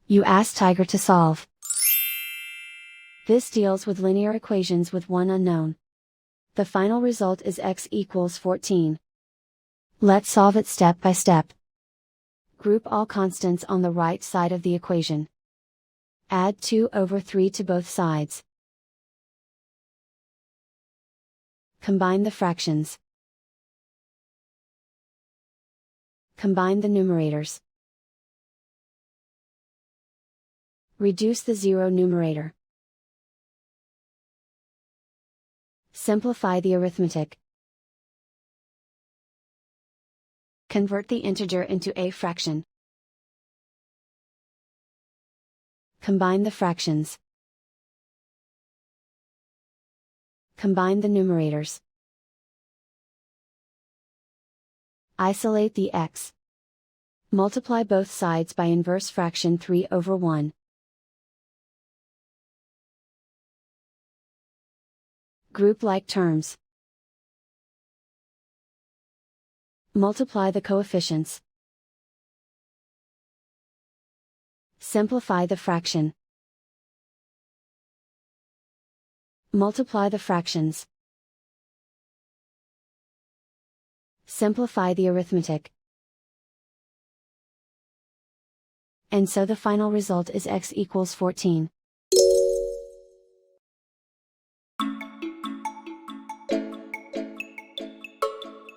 You ask Tiger to solve. This deals with linear equations with one unknown. The final result is x equals 14. Let's solve it step by step. Group all constants on the right side of the equation. Add 2/3 to both sides. Combine the fractions. Combine the numerators. Reduce the zero numerator. Simplify the arithmetic. Convert the integer into a fraction. Combine the fractions. Combine the numerators. Isolate the x. Multiply both sides by inverse fraction 3/1. Group like terms. Multiply the coefficients. Simplify the fraction. Multiply the fractions. Simplify the arithmetic. And so the final result is x equals 14.